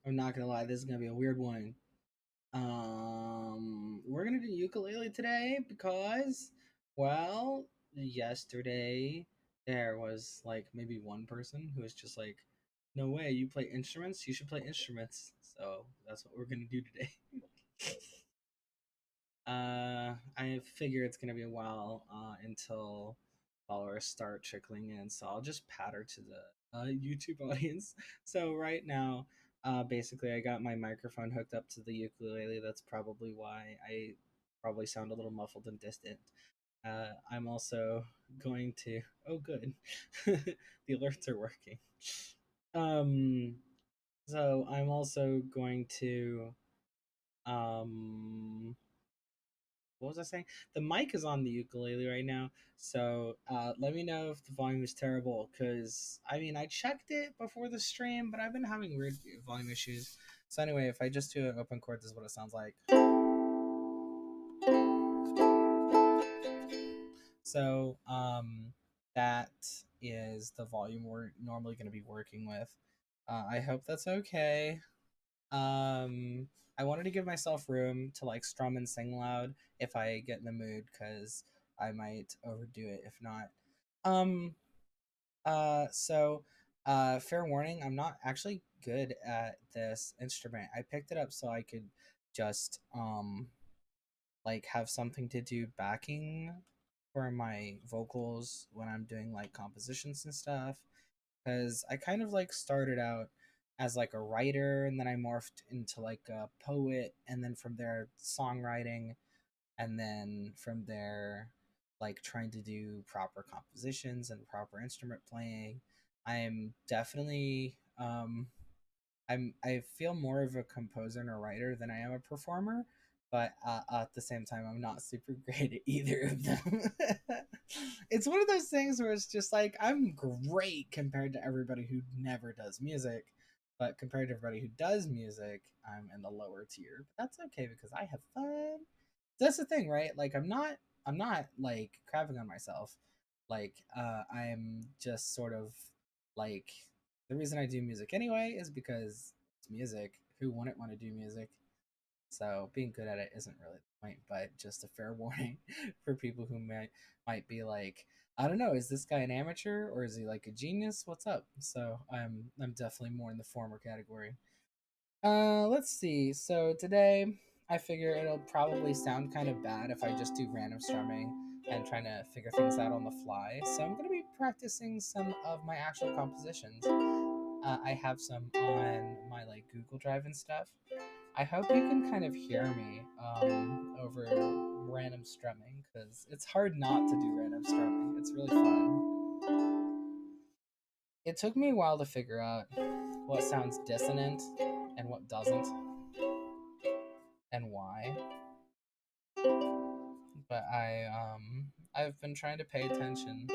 I'm not gonna lie, this is gonna be a weird one. We're gonna do ukulele today because, well, yesterday there was like maybe one person who was just like, "No way, you play instruments? You should play instruments." So that's what we're gonna do today. I figure it's gonna be a while until followers start trickling in, so I'll just patter to the YouTube audience. So right now, basically, I got my microphone hooked up to the ukulele. That's probably why I probably sound a little muffled and distant. I'm also going to. Oh, good. The alerts are working. Um, so I'm also going to what was I saying? The mic is on the ukulele right now, so let me know if the volume is terrible. Cause I mean, I checked it before the stream, but I've been having weird volume issues. So anyway, if I just do an open chord, this is what it sounds like. So that is the volume we're normally going to be working with. I hope that's okay. Um, I wanted to give myself room to like strum and sing loud if I get in the mood, because I might overdo it if not. Um, Fair warning, I'm not actually good at this instrument. I picked it up so I could just like have something to do backing for my vocals when I'm doing like compositions and stuff, because I kind of like started out as like a writer, and then I morphed into like a poet, and then from there songwriting, and then from there like trying to do proper compositions and proper instrument playing. I'm definitely I feel more of a composer and a writer than I am a performer, but at the same time, I'm not super great at either of them. It's one of those things where it's just like I'm great compared to everybody who never does music, but compared to everybody who does music, I'm in the lower tier. But that's okay because I have fun. That's the thing, right? Like I'm not like crapping on myself. Like I'm just sort of like the reason I do music anyway is because it's music. Who wouldn't want to do music? So being good at it isn't really the point, but just a fair warning for people who might be like, I don't know, is this guy an amateur or is he like a genius? What's up? So I'm definitely more in the former category. Let's see. So today I figure it'll probably sound kind of bad if I just do random strumming and trying to figure things out on the fly. So I'm gonna be practicing some of my actual compositions. I have some on my like Google Drive and stuff. I hope you can kind of hear me over random strumming because it's hard not to do random strumming. It's really fun. It took me a while to figure out what sounds dissonant and what doesn't, and why. But I've been trying to pay attention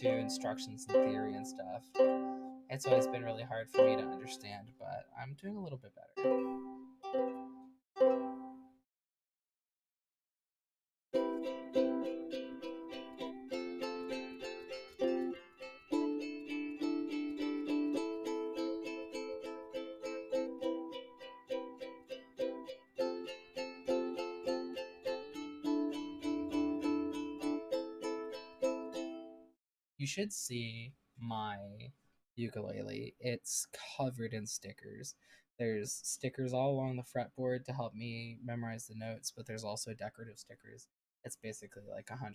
to instructions and theory and stuff. It's always been really hard for me to understand, but I'm doing a little bit better. You should see my ukulele. It's covered in stickers. There's stickers all along the fretboard to help me memorize the notes, but there's also decorative stickers. It's basically like 100%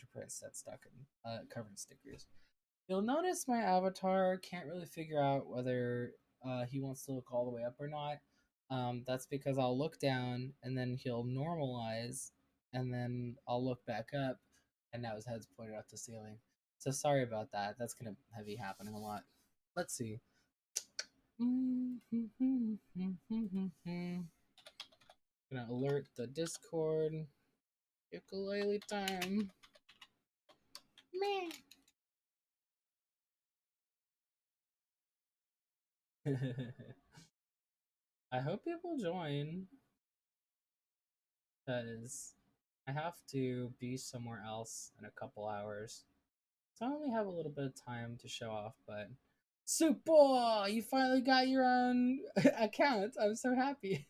stuck in covered stickers. You'll notice my avatar can't really figure out whether he wants to look all the way up or not. That's because I'll look down and then he'll normalize, and then I'll look back up, and now his head's pointed up the ceiling. So sorry about that. That's gonna be happening a lot. Let's see. Gonna alert the Discord. Ukulele time. I hope people join because I have to be somewhere else in a couple hours. So I only have a little bit of time to show off, but Super! You finally got your own account. I'm so happy.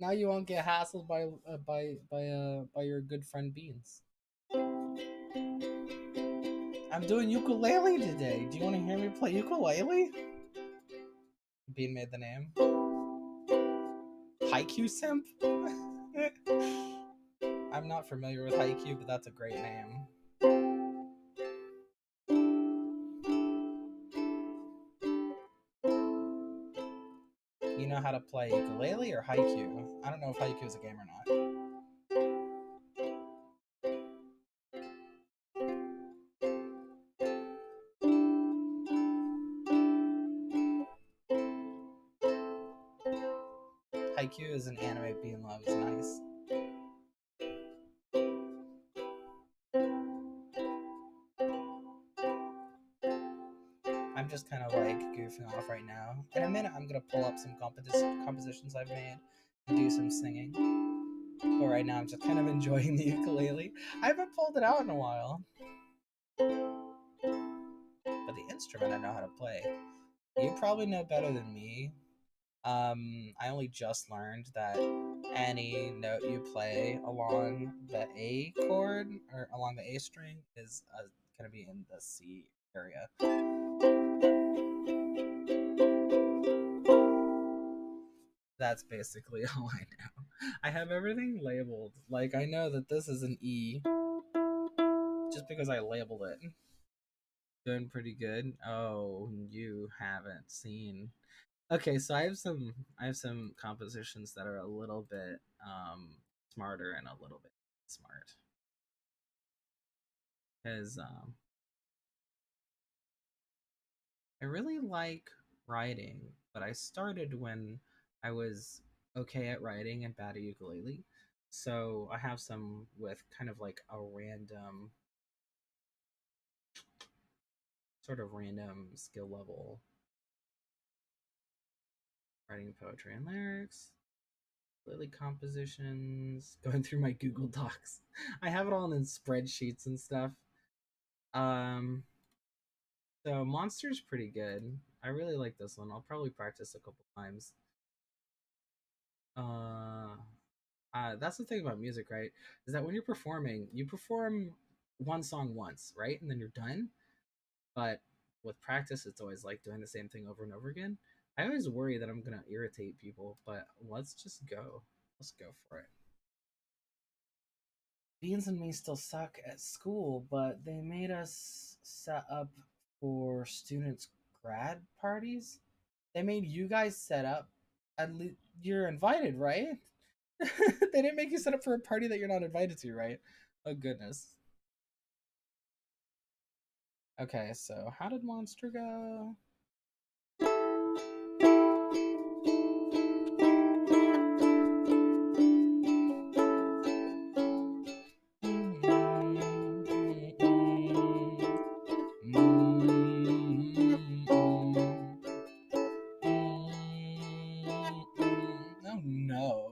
Now you won't get hassled by your good friend Beans. I'm doing ukulele today. Do you want to hear me play ukulele? Bean made the name. Haiku Simp? I'm not familiar with Haiku, but that's a great name. You know how to play ukulele or Haiku? I don't know if Haiku is a game or not. Haiku is an anime Bean loves. Nice. I'm just kind of like goofing off right now. In a minute, I'm gonna pull up some compositions I've made and do some singing. But right now, I'm just kind of enjoying the ukulele. I haven't pulled it out in a while. But the instrument I know how to play. You probably know better than me. I only just learned that any note you play along the A chord or along the A string is gonna be in the C area. That's basically all I know. I have everything labeled. Like, I know that this is an E just because I labeled it. Doing pretty good. Oh, you haven't seen. Okay, so I have some compositions that are a little bit smarter and a little bit smart. Cuz I really like writing, but I started when I was okay at writing and bad at ukulele. So I have some with kind of like a random, sort of random skill level, writing poetry and lyrics, ukulele compositions, going through my Google Docs. I have it all in spreadsheets and stuff. Um, so Monster's pretty good. I really like this one. I'll probably practice a couple times. Uh, that's the thing about music, right? Is that when you're performing, you perform one song once, right? And then you're done. But with practice, it's always like doing the same thing over and over again. I always worry that I'm gonna irritate people, but let's just go. Let's go for it. Beans and me still suck at school, but they made us set up for students' grad parties. They made you guys set up. At least you're invited, right? They didn't make you set up for a party that you're not invited to, right? Oh goodness. Okay, so how did Monster go? Oh no.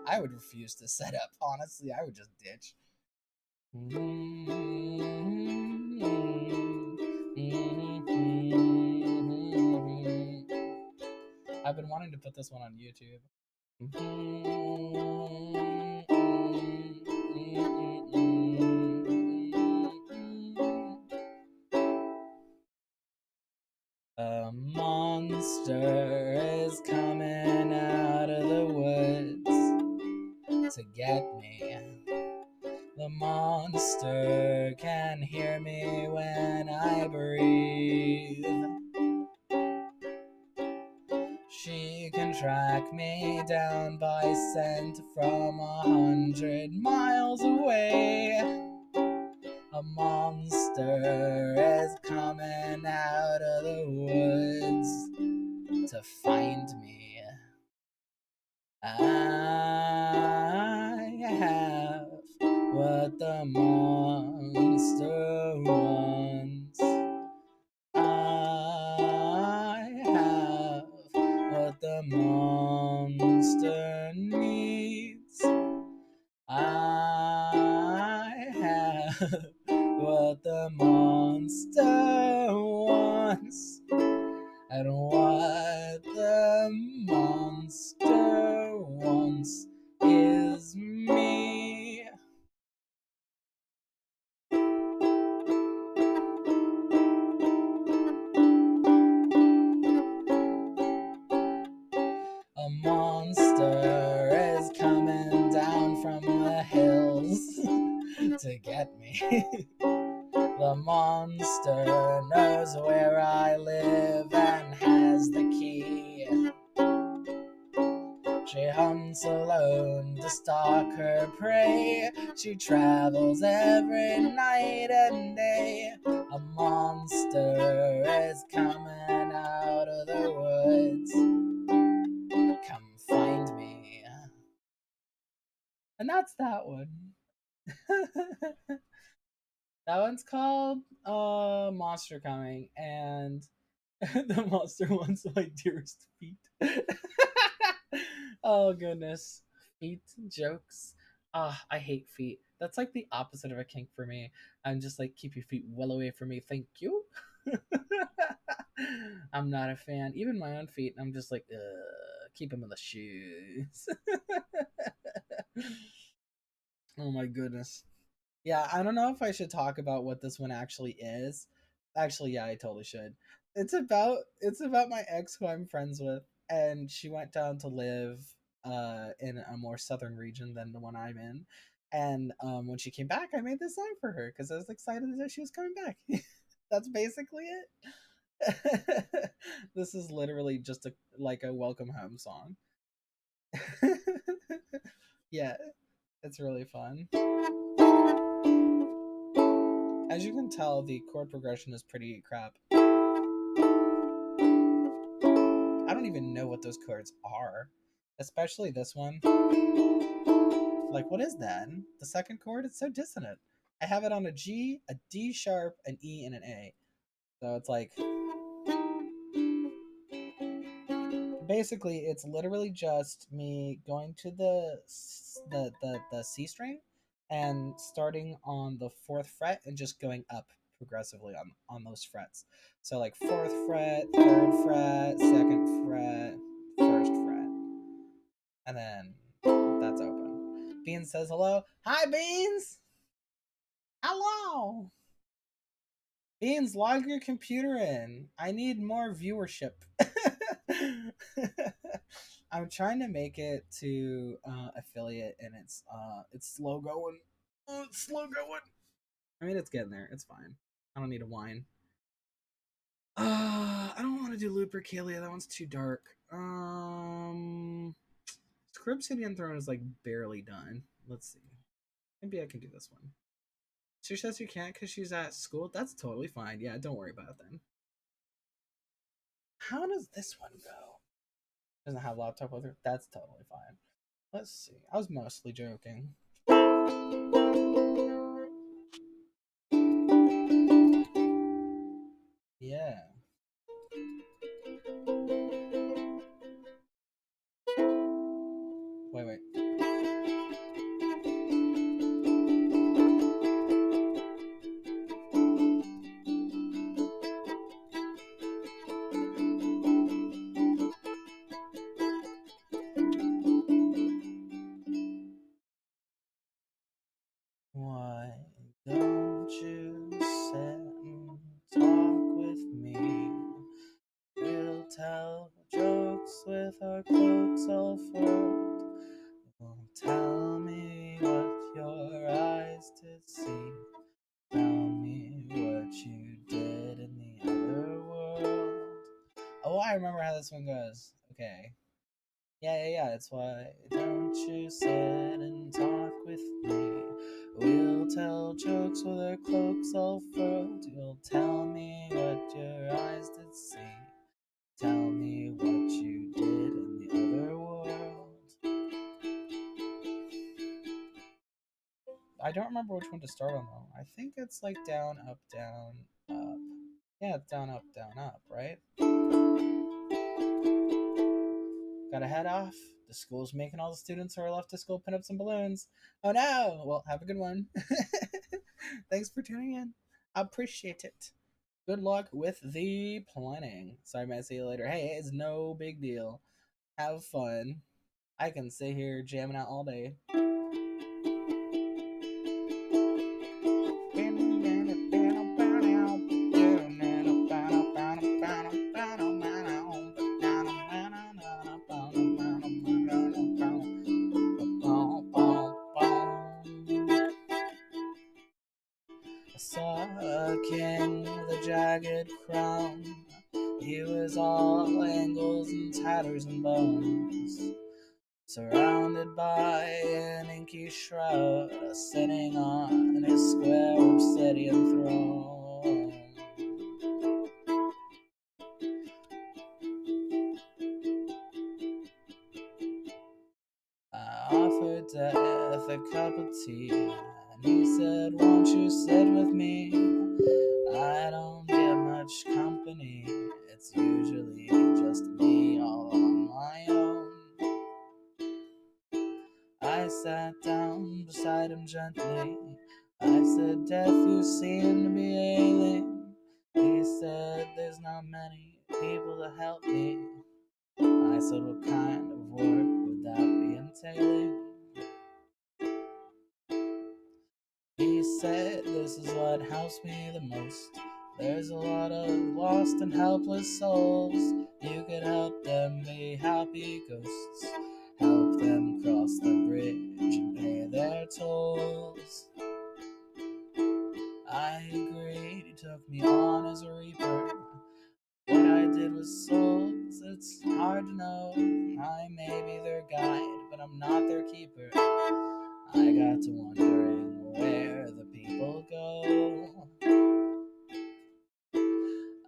I would refuse to set up. Honestly, I would just ditch. I've been wanting to put this one on YouTube. A monster is coming out of the woods to get me. The monster can hear me when I breathe. She can track me down by scent from 100 miles away. A monster is coming out of the woods to find me. I have what the monster wants. I have what the monster needs. I have once. And what the monster wants is me. A monster is coming down from the hills to get me. The monster knows where I live and has the key. She hunts alone to stalk her prey. She travels every night and day. A monster is coming out of the woods. Come find me. And that's that one. That one's called Monster Coming, and the monster wants my dearest feet. Oh goodness. Feet jokes. Ah, I hate feet. That's like the opposite of a kink for me. I'm just like, keep your feet well away from me, thank you. I'm not a fan. Even my own feet, I'm just like, keep them in the shoes. Oh my goodness. Yeah, I don't know if I should talk about what this one actually is. Actually, yeah, I totally should. It's about my ex who I'm friends with, and she went down to live in a more southern region than the one I'm in. And when she came back, I made this song for her because I was excited that she was coming back. That's basically it. This is literally just a welcome home song. Yeah, it's really fun. As you can tell, the chord progression is pretty crap. I don't even know what those chords are, especially this one. Like, what is that? The second chord? It's so dissonant. I have it on a G, a D sharp, an E, and an A. So it's like, basically, it's literally just me going to the C string and starting on the fourth fret and just going up progressively on those frets. So like fourth fret, third fret, second fret, first fret, and then that's open. Beans says hello. Hi, Beans. Hello. Beans, log your computer in. I need more viewership. I'm trying to make it to affiliate, and it's slow going. Oh, it's slow going. I mean, it's getting there. It's fine. I don't need a whine. I don't want to do Lupercalia. That one's too dark. Scrib City and Throne is like barely done. Let's see. Maybe I can do this one. She says you can't because she's at school. That's totally fine. Yeah, don't worry about it then. How does this one go? Doesn't have a laptop with her. That's totally fine. Let's see. I was mostly joking. Yeah. Wait, wait. Why don't you sit and talk with me? We'll tell jokes with our cloaks all furled. Tell me what your eyes did see. Tell me what you did in the other world. Oh, I remember how this one goes. Okay. Yeah. It's why don't you sit and talk with me? We'll tell jokes with our cloaks all furled. You'll tell me what your eyes did see. Tell me what you did in the other world. I don't remember which one to start on though. I think it's like down, up, up. Yeah, it's down, up, right? Gotta head off. The school's making all the students who are left to school pin up some balloons. Oh no! Well, have a good one. Thanks for tuning in. I appreciate it. Good luck with the planning. So I might see you later. Hey, it's no big deal. Have fun. I can sit here jamming out all day. I saw a king with a jagged crown. He was all angles and tatters and bones, surrounded by an inky shroud, sitting on his square obsidian throne. I offered death a cup of tea, and he said, "Won't you sit with me? I don't get much company. It's usually just me all on my own." I sat down beside him gently. I said, "Death, you seem to be ailing." He said, "There's not many people to help me." I said, "What kind of work would that be entailing?" He said, "This is what helps me the most. There's a lot of lost and helpless souls. You could help them be happy ghosts. Help them cross the bridge and pay their tolls." I agreed. He took me on as a reaper. What I did was souls, it's hard to know. I may be their guide, but I'm not their keeper. I got to wondering where the people go.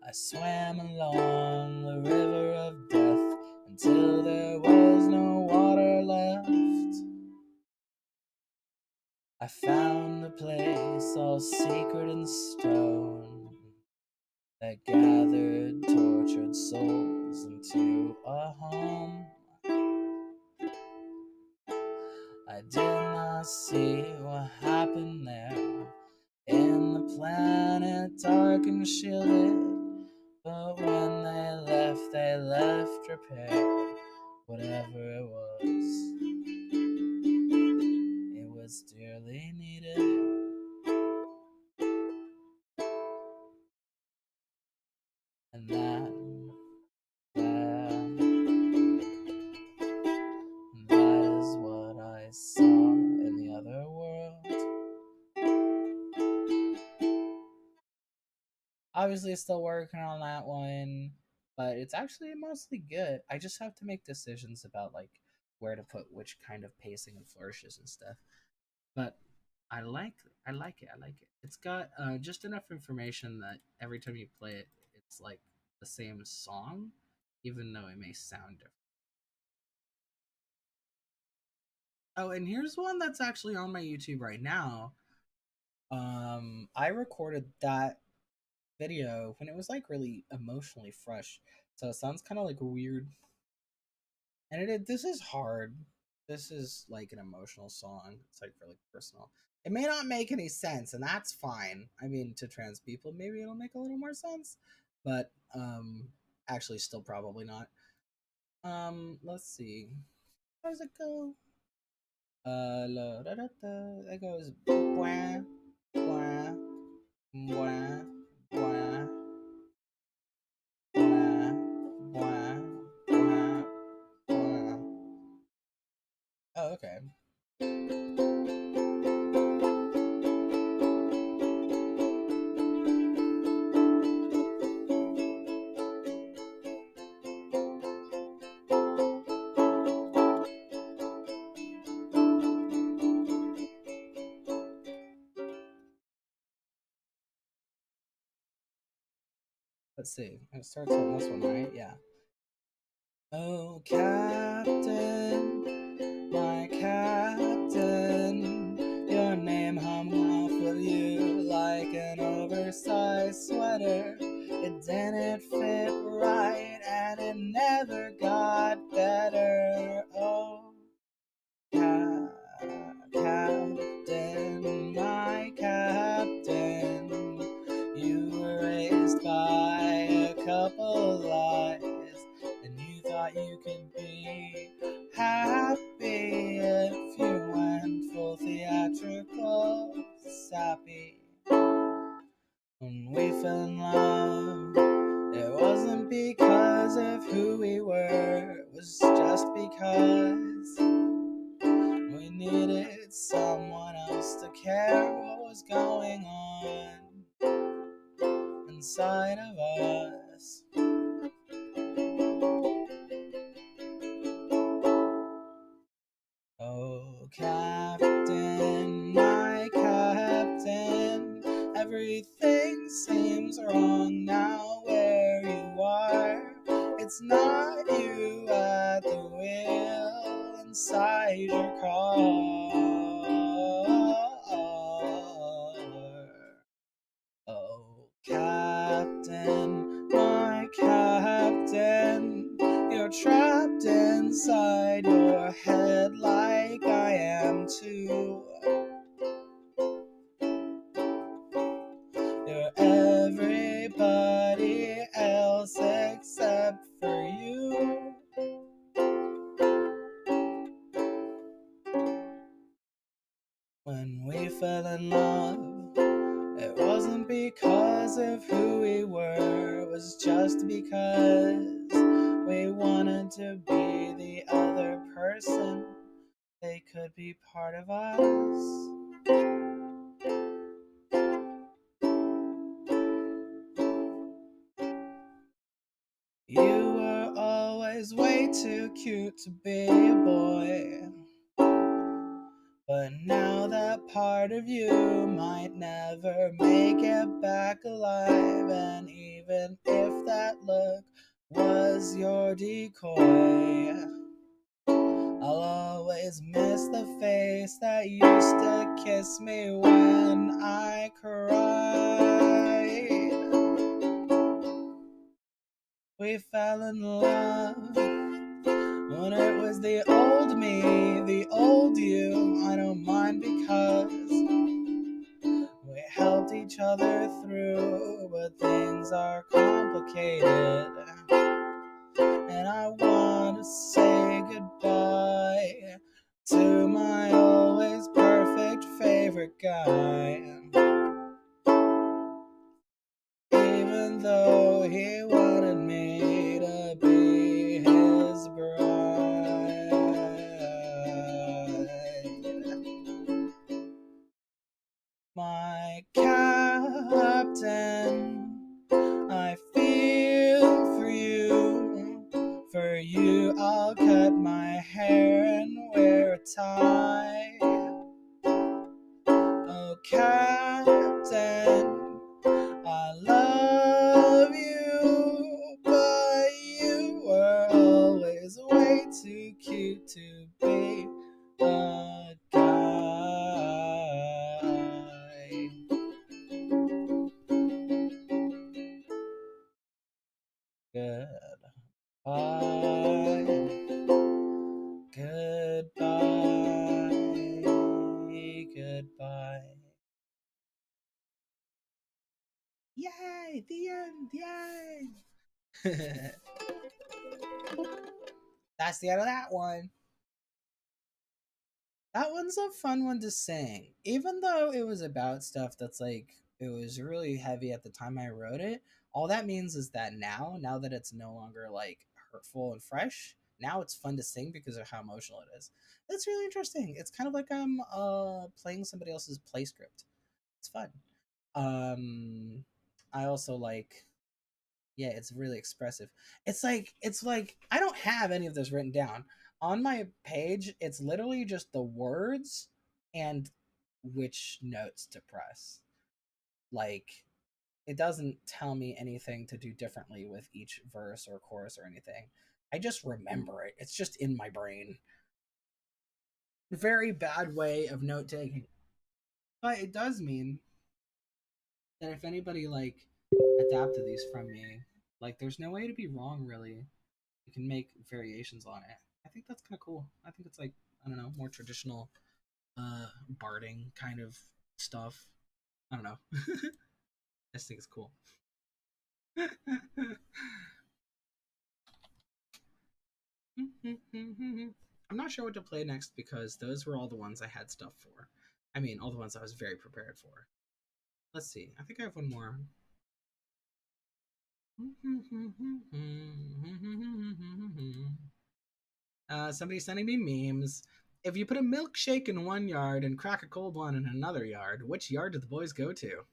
I swam along the river of death until there was no water left. I found a place all secret in stone that gathered tortured souls into a home. I did not see what happened there in the planet dark and shielded, but when they left repaired. Whatever it was dearly needed. And that is what I saw in the other world. Obviously, still working on that one, but it's actually mostly good. I just have to make decisions about like where to put which kind of pacing and flourishes and stuff. But I like I like it. I like it. It's got just enough information that every time you play it, it's like the same song, even though it may sound different. Oh, and here's one that's actually on my YouTube right now. I recorded that video when it was like really emotionally fresh, so it sounds kind of like weird. And this is hard. This is like an emotional song. It's like really personal. It may not make any sense, and that's fine. I mean, to trans people, maybe it'll make a little more sense, but actually, still probably not. Let's see. How does it go? La, da, da, da. It goes. Bwah, bwah, bwah, bwah, bwah, bwah, bwah, bwah. Oh, okay. Let's see. It starts on this one, right? Yeah. Oh, Captain, my Captain, your name hung off of you like an oversized sweater. It didn't fit right and it never got better. Oh, Captain, my Captain, you were raised by couple lies, and you thought you could be happy if you went full theatrical sappy. When we fell in love, it wasn't because of who we were, it was just because we needed someone else to care what was going on inside of us. Oh, Captain, my Captain, everything seems wrong now where you are. It's not you at the wheel inside your car. Oh, Captain, my Captain, you're trapped inside your head like I am too. You're everybody else except for you. When we fell in love, it wasn't because of who we were, it was just because we wanted to be the other person. They could be part of us. You were always way too cute to be a boy. But now that part of you might never make it back alive. And even if that look was your decoy, I'll always miss the face that used to kiss me when I cried. We fell in love when it was the old me, the old you. I don't mind because we helped each other through, but things are complicated. And I want to say goodbye to my always perfect favorite guy. Even though he wanted me to be his bride. My Captain, I feel for you. For you, I'll cut my hair and wear a tie. Oh, Captain, I love you, but you were always way too cute to be a guy. Goodbye. Goodbye. Goodbye. Yay! The end! Yay! That's the end of that one. That one's a fun one to sing. Even though it was about stuff that's like, it was really heavy at the time I wrote it, all that means is that now that it's no longer like hurtful and fresh, now it's fun to sing because of how emotional it is. It's really interesting. It's kind of like I'm playing somebody else's play script. It's fun. Um I also like, yeah, it's really expressive. It's like I don't have any of this written down. On my page, it's literally just the words and which notes to press. Like it doesn't tell me anything to do differently with each verse or chorus or anything. I just remember it. It's just in my brain. Very bad way of note taking. But it does mean that if anybody like adapted these from me, like there's no way to be wrong really. You can make variations on it. I think that's kind of cool. I think it's like, I don't know, more traditional barding kind of stuff. I don't know. I just think it's cool. I'm not sure what to play next because those were all the ones I had stuff for. I mean, all the ones I was very prepared for. Let's see. I think I have one more. Somebody's sending me memes. If you put a milkshake in one yard and crack a cold one in another yard, which yard do the boys go to?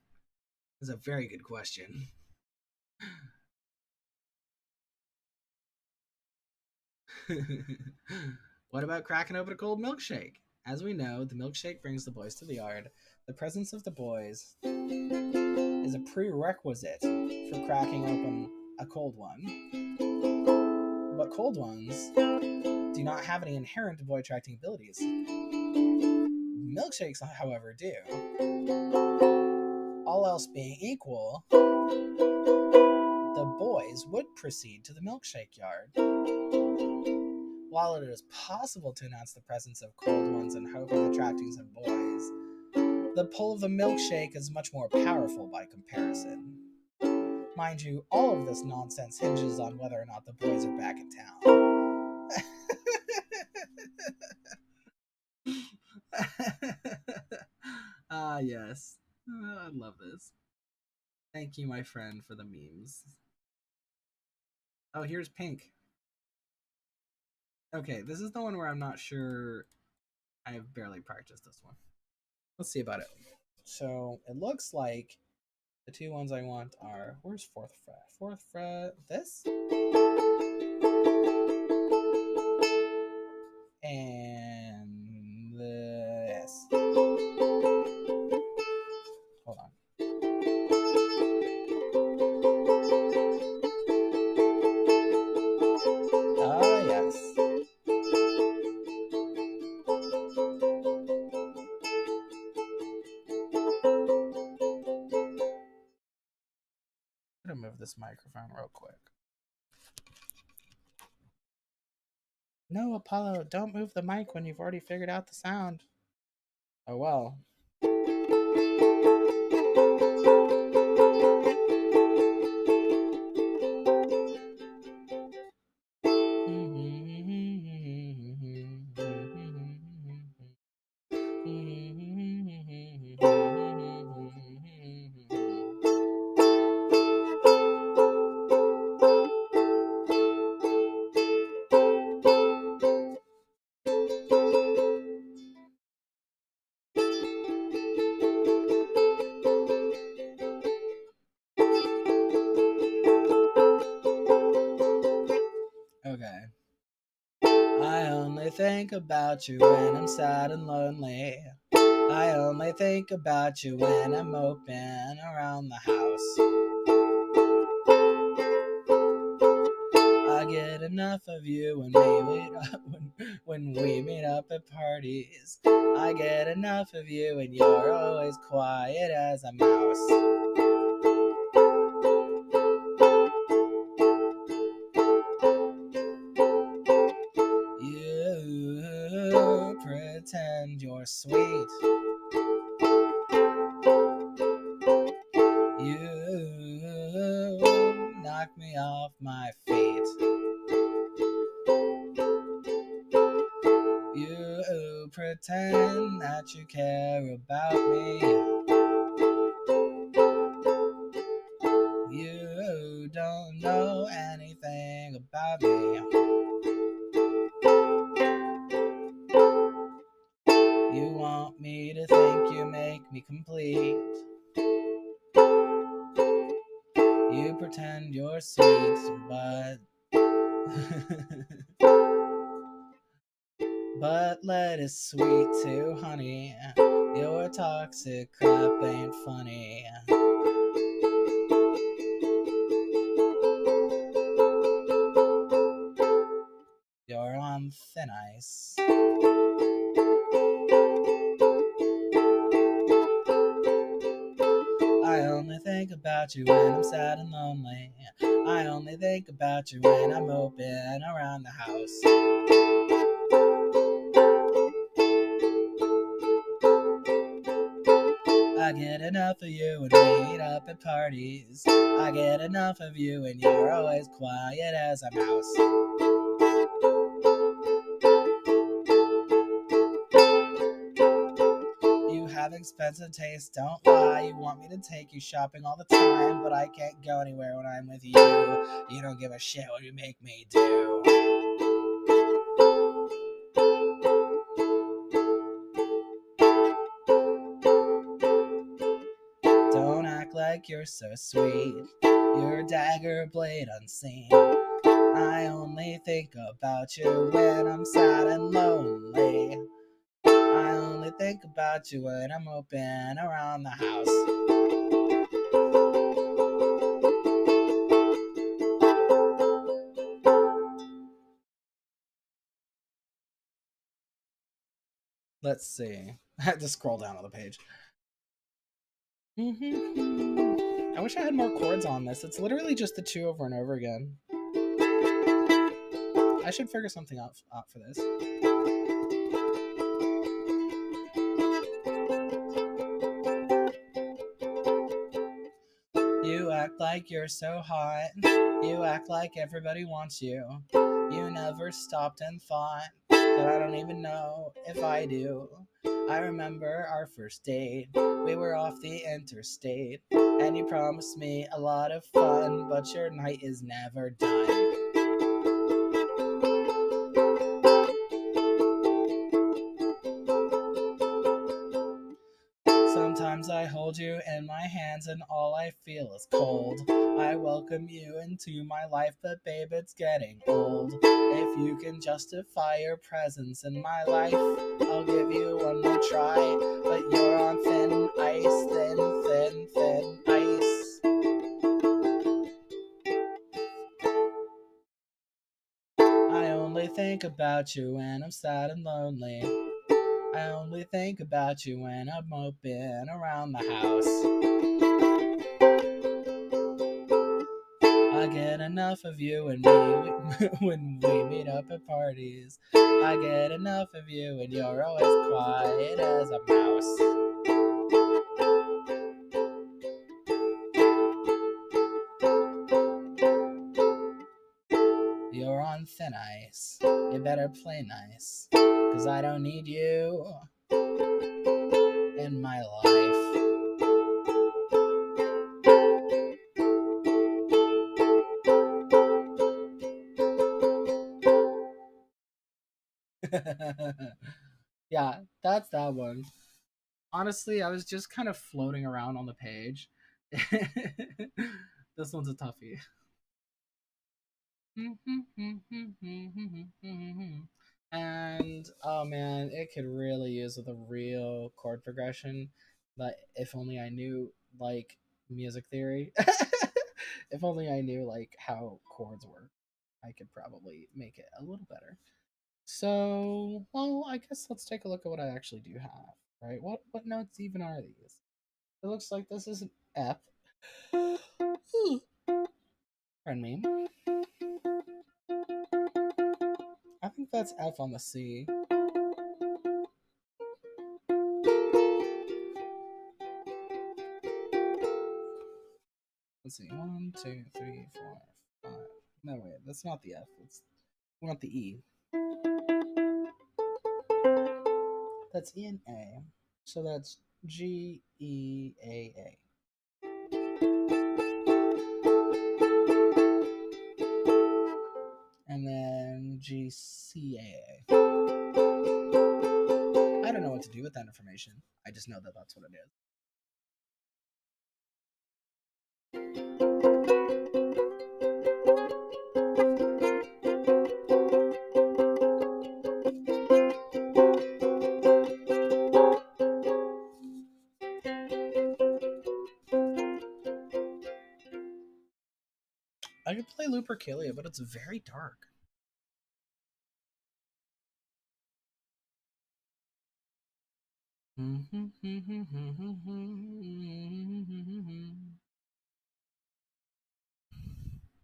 That's a very good question. What about cracking open a cold milkshake? As we know, the milkshake brings the boys to the yard. The presence of the boys is a prerequisite for cracking open a cold one. But cold ones do not have any inherent boy attracting abilities. Milkshakes, however, do. All else being equal, the boys would proceed to the milkshake yard. While it is possible to announce the presence of cold ones in hope of attracting some boys, the pull of the milkshake is much more powerful by comparison. Mind you, all of this nonsense hinges on whether or not the boys are back in town. Yes. I love this. Thank you, my friend, for the memes. Oh, here's pink. Okay, this is the one where I'm not sure. I've barely practiced this one. Let's see about it. So it looks like the two ones I want are, where's fourth fret? Fourth fret, this? And this. Hold on. Ah, yes. I'm gonna move this microphone real quick. No, Apollo, don't move the mic when you've already figured out the sound. Oh well. Okay. I only think about you when I'm sad and lonely. I only think about you when I'm moping around the house. I get enough of you when we meet up at parties. I get enough of you and you're always quiet as a mouse. You pretend you're sweet. You knock me off my feet. You pretend that you care about me. You don't know anything about me. You want me to think you make me complete. You pretend you're sweet, but but lettuce sweet too, honey. Your toxic crap ain't funny. You're on thin ice. I only think about you when I'm sad and lonely. I only think about you when I'm moping around the house. I get enough of you and we meet up at parties. I get enough of you and you're always quiet as a mouse. You have expensive taste, don't lie. You want me to take you shopping all the time, but I can't go anywhere when I'm with you. You don't give a shit what you make me do. Don't act like you're so sweet. You're a dagger blade unseen. I only think about you when I'm sad and lonely. I only think about you when I'm moping around the house. Let's see. I had to scroll down on the page. I wish I had more chords on this. It's literally just the two over and over again. I should figure something out for this. You act like you're so hot. You act like everybody wants you. You never stopped and thought that I don't even know if I do. I remember our first date. We were off the interstate, and you promised me a lot of fun, but your night is never done. Sometimes I hold you in my hands and all I feel is cold. I welcome you into my life, but babe, it's getting old. If you can justify your presence in my life, I'll give you one more try. But you're on thin ice, thin ice. I only think about you when I'm sad and lonely. I only think about you when I'm moping around the house. I get enough of you when we meet up at parties. I get enough of you and you're always quiet as a mouse. You're on thin ice. You better play nice, 'cause I don't need you in my life. Yeah, that's that one. Honestly, I was just kind of floating around on the page. This one's a toughie. And oh man, it could really use with a real chord progression. But if only I knew like music theory. If only I knew like how chords work, I could probably make it a little better. So, well, I guess let's take a look at what I actually do have. Right? What notes even are these? It looks like this is an F. Pardon me. I think that's F on the C. Let's see. One, two, three, four, five. No, wait. That's not the F. We want the E. That's E and A. So that's G, E, A. And then G, C, A. I don't know what to do with that information. I just know that that's what it is. I could play Lupercalia, but it's very dark.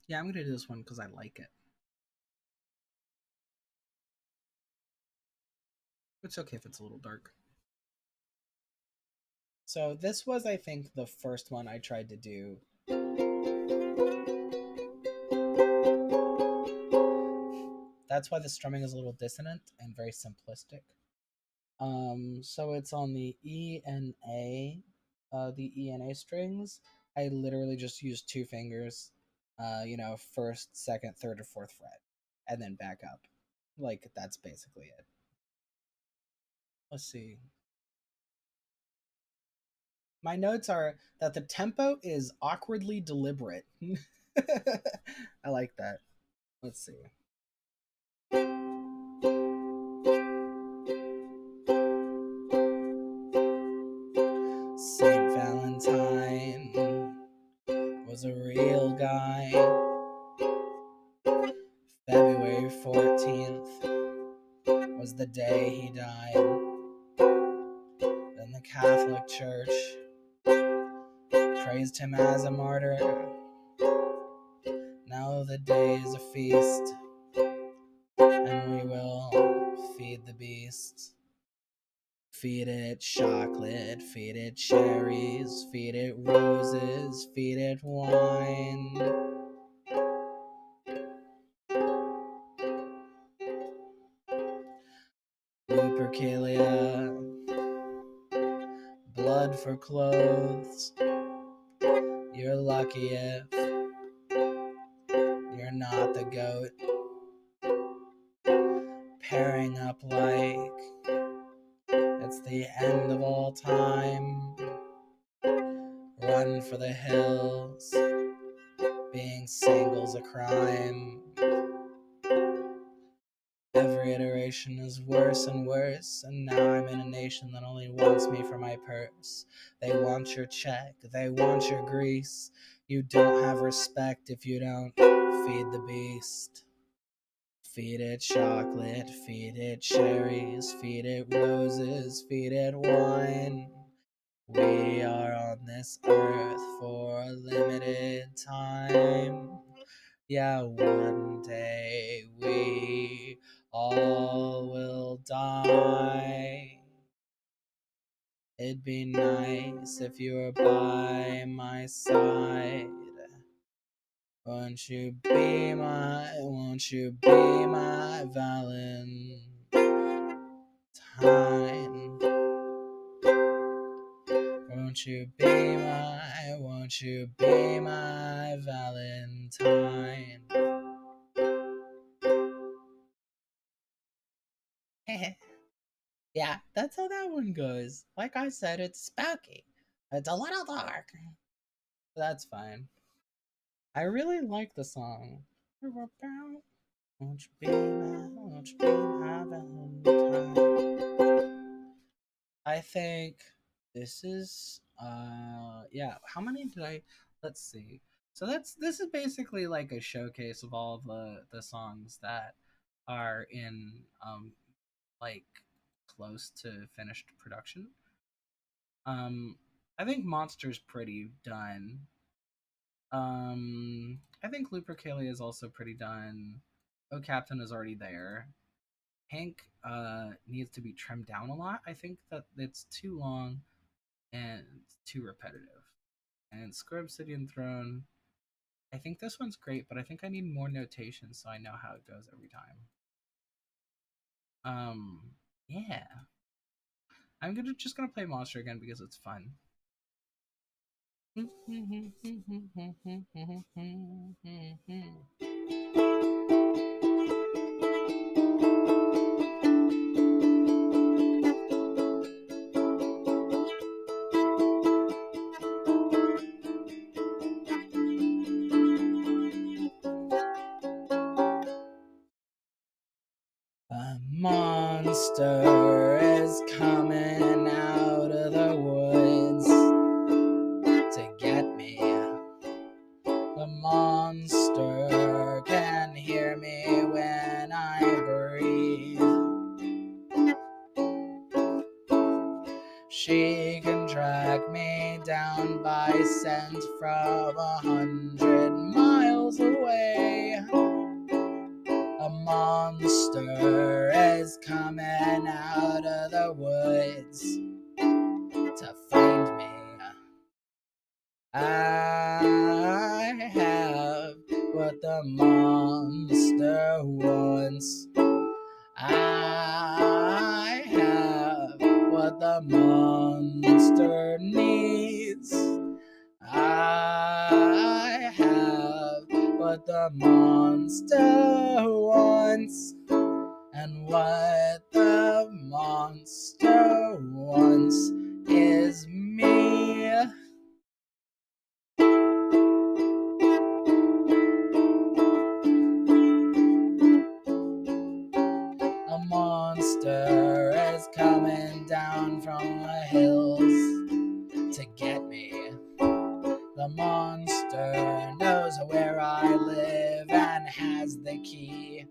Yeah, I'm gonna do this one because I like it. It's okay if it's a little dark. So this was, I think, the first one I tried to do. That's why the strumming is a little dissonant and very simplistic. So it's on the E and A, the E and A strings. I literally just use two fingers, first, second, third, or fourth fret, and then back up. Like that's basically it. Let's see. My notes are that the tempo is awkwardly deliberate. I like that. Let's see. Saint Valentine was a real guy. February 14th was the day he died. Then the Catholic Church praised him as a martyr. Now the day is a feast, and we will feed the beast. Feed it chocolate, feed it cherries, feed it roses, feed it wine. Lupercalia, blood for clothes. You're lucky if you're not the goat. Pairing up like it's the end of all time. Run for the hills, being single's a crime. Every iteration is worse and worse, and now I'm in a nation that only wants me for my purse. They want your check, they want your grease. You don't have respect if you don't feed the beast. Feed it chocolate, feed it cherries, feed it roses, feed it wine. We are on this earth for a limited time. Yeah, one day we all will die. It'd be nice if you were by my side. Won't you be my Valentine? Won't you be my Valentine? Yeah, that's how that one goes. Like I said, it's spooky. It's a little dark. That's fine. I really like the song. Won't you be my Valentine? I think this is yeah, how many did I let's see. So this is basically like a showcase of all the songs that are in like close to finished production. I think Monster's pretty done. I think Lupercalia is also pretty done. Oh Captain is already there. Hank needs to be trimmed down a lot. I think that it's too long and too repetitive. And Square Obsidian Throne, I think this one's great, but I think I need more notation so I know how it goes every time. Yeah. I'm just gonna play Monster again because it's fun. A monster is coming out of the woods to get me. The monster can hear me when I breathe. She can track me down by scent from 100 miles away. A monster is coming out of the woods to find me. wants. I have what the monster needs. I have what the monster wants. And what the monster wants is me. A monster is coming down from the hills to get me. The monster knows where I live and has the key.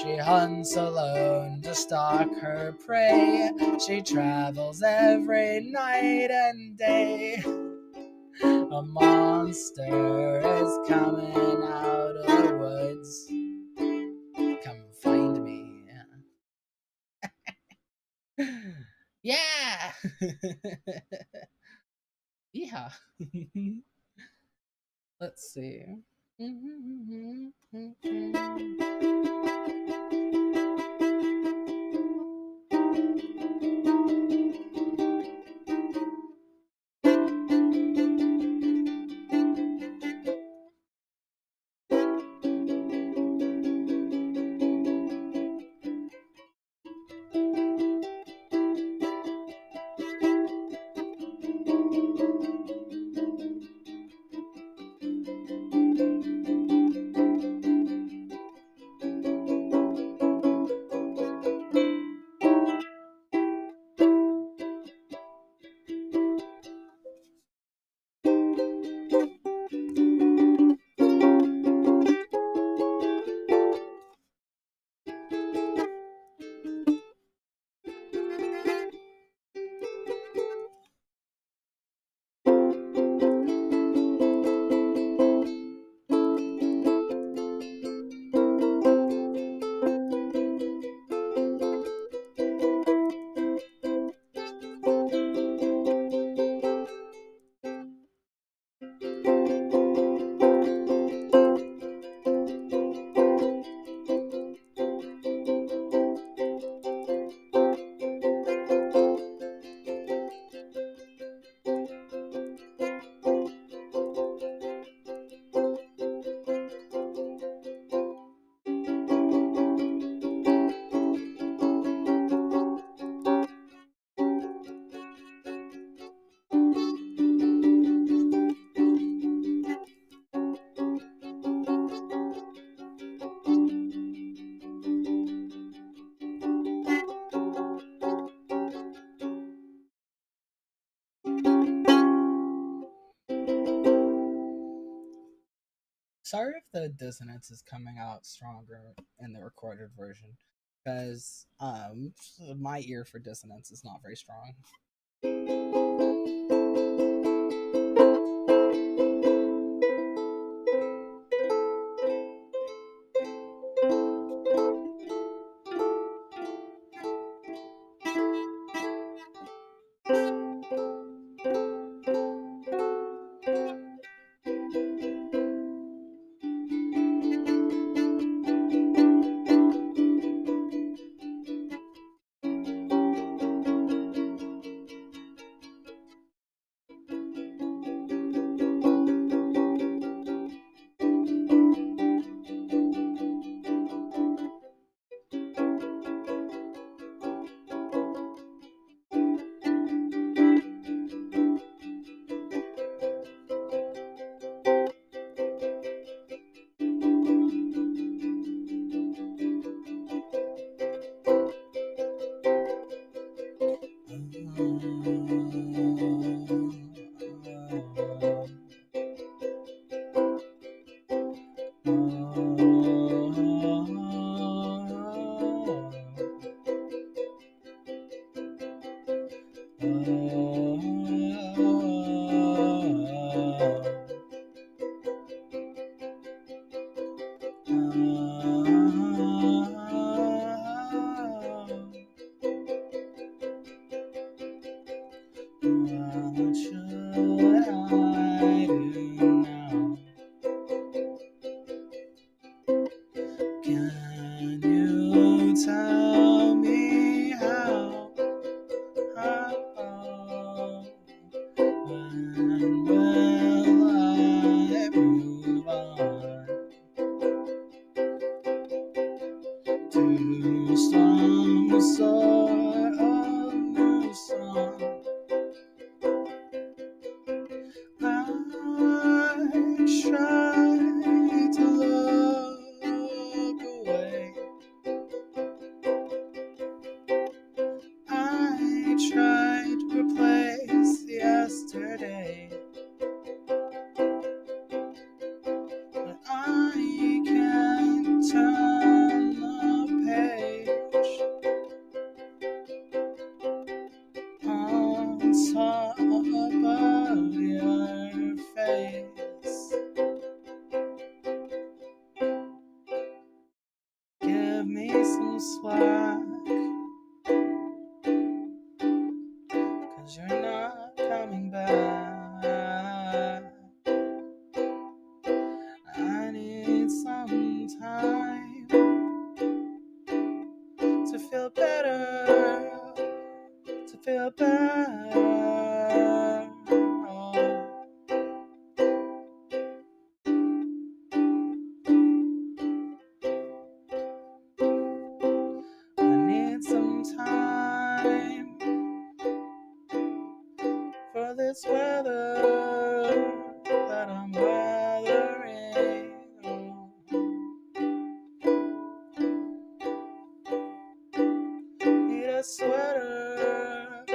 She hunts alone to stalk her prey. She travels every night and day. A monster is coming out of the woods. Come find me. Yeah! Yeah. Let's see. Sorry if the dissonance is coming out stronger in the recorded version, because my ear for dissonance is not very strong. Can you tell me how when will I move on to some sort of new song? I try to look away. I try to replace yesterday, but I can't turn the page on top of your face. Give me some slack, 'cause you're not coming back. I need some time to feel better, to feel better. I need some time for this weather that I'm weathering. Need a sweater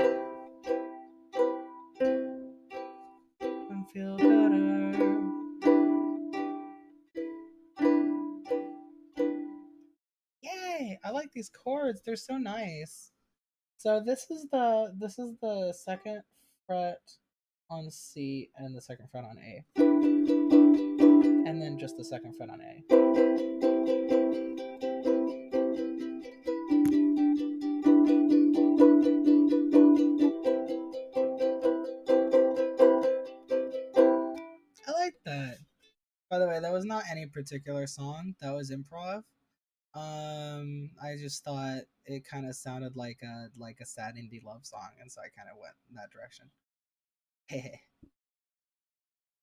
and feel better. Yay! I like these chords. They're so nice. So this is the second fret on C and the second fret on A, and then just the second fret on A. I like that. By the way, that was not any particular song. That was improv. I just thought it kind of sounded like a sad indie love song, and so I kind of went in that direction. Hey,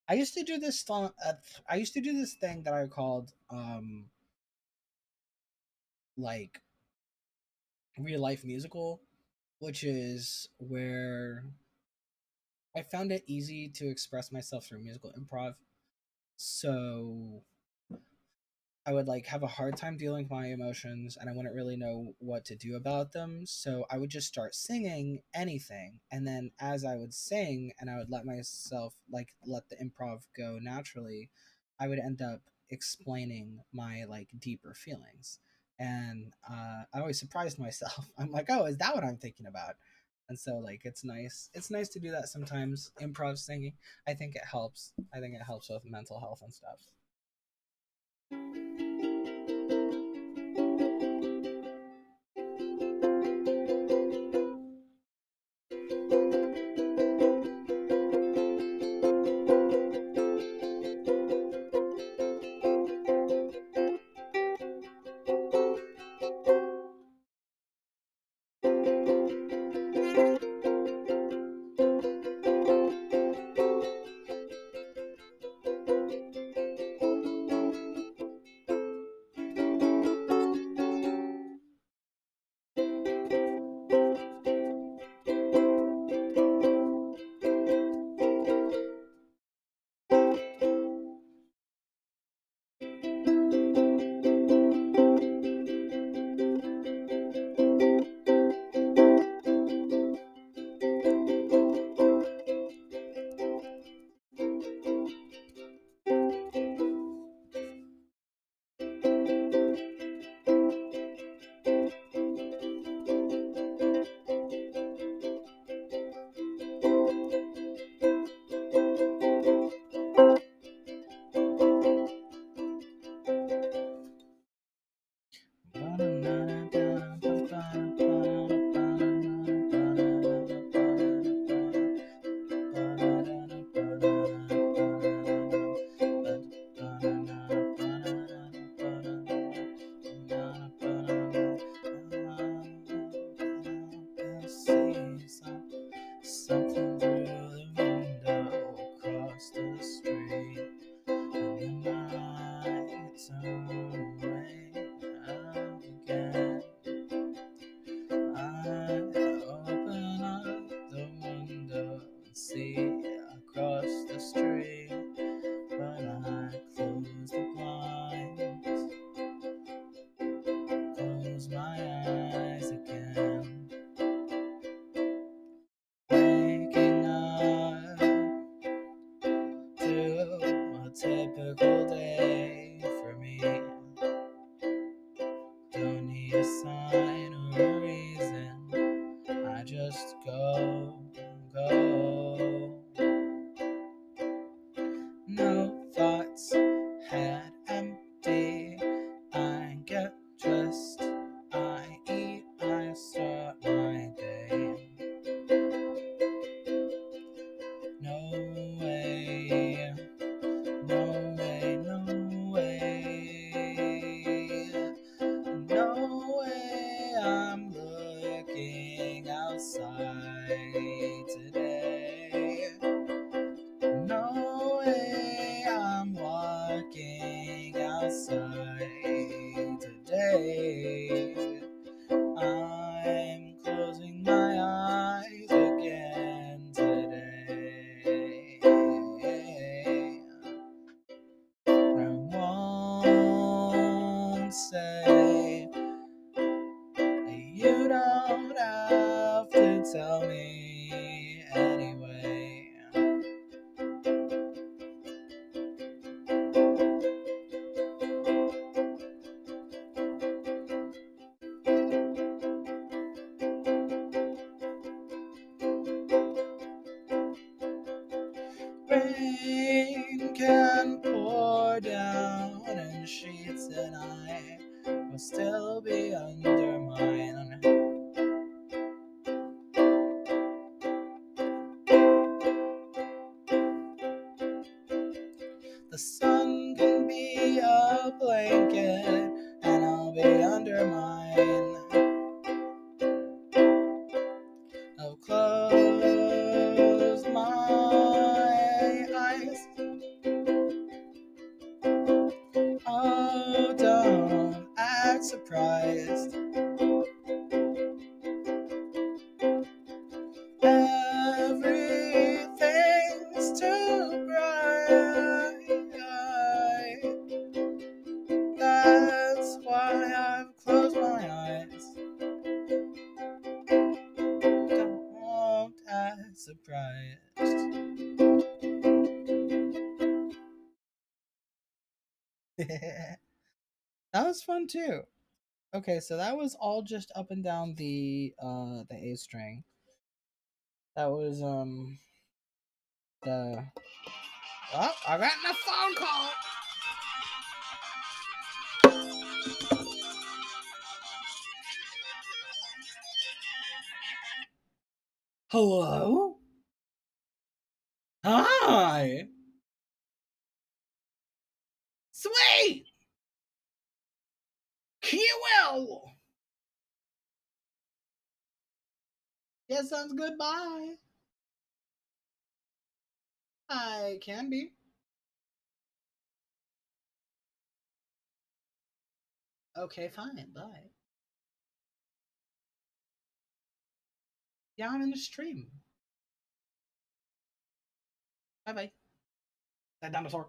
I used to do this song. I used to do this thing that I called like real life musical, which is where I found it easy to express myself through musical improv. So I would like have a hard time dealing with my emotions and I wouldn't really know what to do about them. So I would just start singing anything. And then as I would sing and I would let myself like let the improv go naturally, I would end up explaining my like deeper feelings. And I always surprised myself. I'm like, oh, is that what I'm thinking about? And so like it's nice. It's nice to do that sometimes. Improv singing. I think it helps. I think it helps with mental health and stuff. outside today. I'm closing my eyes again today. I won't say you don't have to tell me anyway. Rain can pour down in sheets and I will still be under mine. The sun can be a blanket and I'll be under mine. I'll close my eyes. Oh, don't act surprised. Everything's too bright. That's why I've closed my eyes. Don't act surprised. That was fun too. Okay, so that was all just up and down the A string. That was the oh, I got a phone call. Hello? Hi. Sweet. QL. Yeah, sounds good. Bye. I can be. Okay, fine. Bye. Yeah, I'm in the stream. Bye bye. That dinosaur.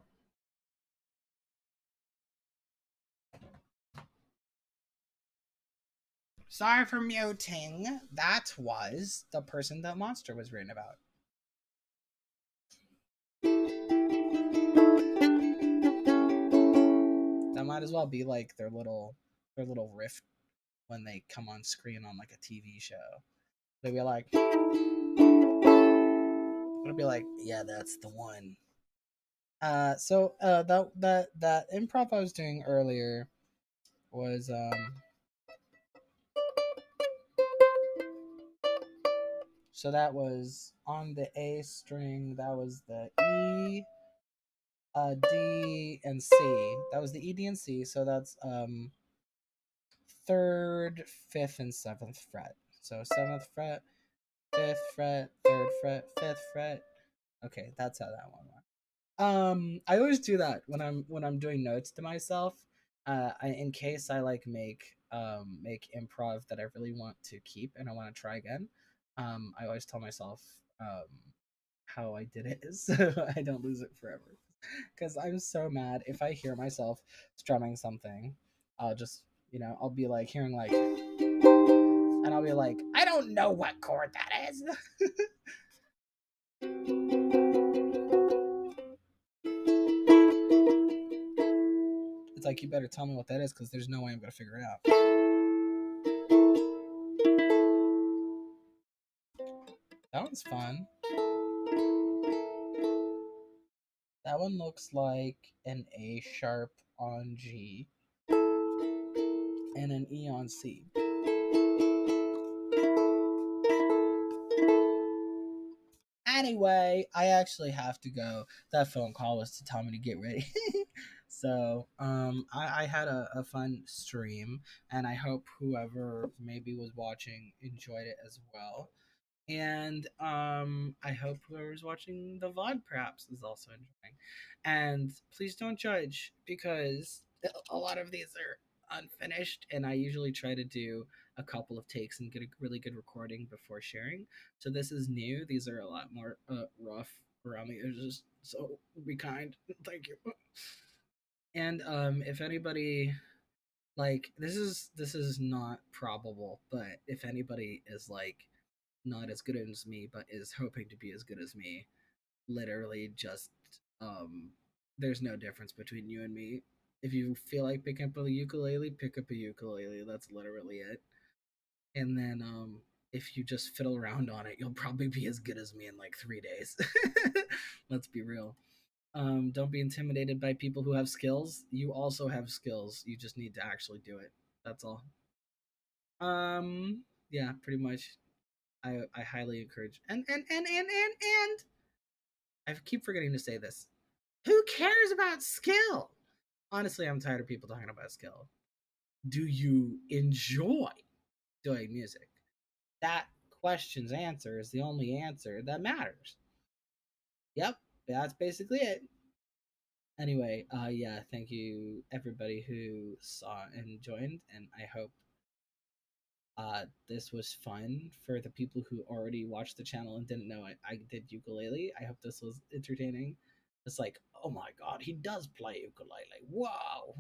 Sorry for muting. That was the person that Monster was written about. That might as well be like their little riff when they come on screen on like a TV show. They'll be like, it'll be like, yeah, that's the one. So that improv I was doing earlier was so that was on the A string. That was the E, D, and C. That was the E, D, and C. So that's third, fifth, and seventh fret. So seventh fret, fifth fret, third fret, fifth fret. Okay, that's how that one went. I always do that when I'm doing notes to myself. In case I like make improv that I really want to keep and I want to try again. I always tell myself how I did it so I don't lose it forever. Because I'm so mad if I hear myself strumming something, I'll just I'll be like hearing like, and I'll be like, I don't know what chord that is. It's like you better tell me what that is because there's no way I'm gonna figure it out. That one's fun. That one looks like an A sharp on G and an E on C. Anyway, I actually have to go. That phone call was to tell me to get ready. So, I had a fun stream, and I hope whoever maybe was watching enjoyed it as well. And I hope whoever's watching the VOD perhaps is also enjoying. And please don't judge because a lot of these are unfinished, and I usually try to do a couple of takes and get a really good recording before sharing. So this is new. These are a lot more rough around the edges. So be kind. Thank you. And if anybody like this is not probable, but if anybody is like not as good as me but is hoping to be as good as me, literally just um there's no difference between you and me. If you feel like picking up a ukulele, pick up a ukulele. That's literally it. And then if you just fiddle around on it, you'll probably be as good as me in like 3 days. Let's be real. Don't be intimidated by people who have skills. You also have skills. You just need to actually do it. That's all. Yeah, pretty much. I highly encourage. And I keep forgetting to say this. Who cares about skill? Honestly, I'm tired of people talking about skill. Do you enjoy doing music? That question's answer is the only answer that matters. Yep, that's basically it. Anyway, yeah, thank you everybody who saw and joined, and I hope this was fun for the people who already watched the channel and didn't know I did ukulele. I hope this was entertaining. It's like, oh my god, he does play ukulele. Wow.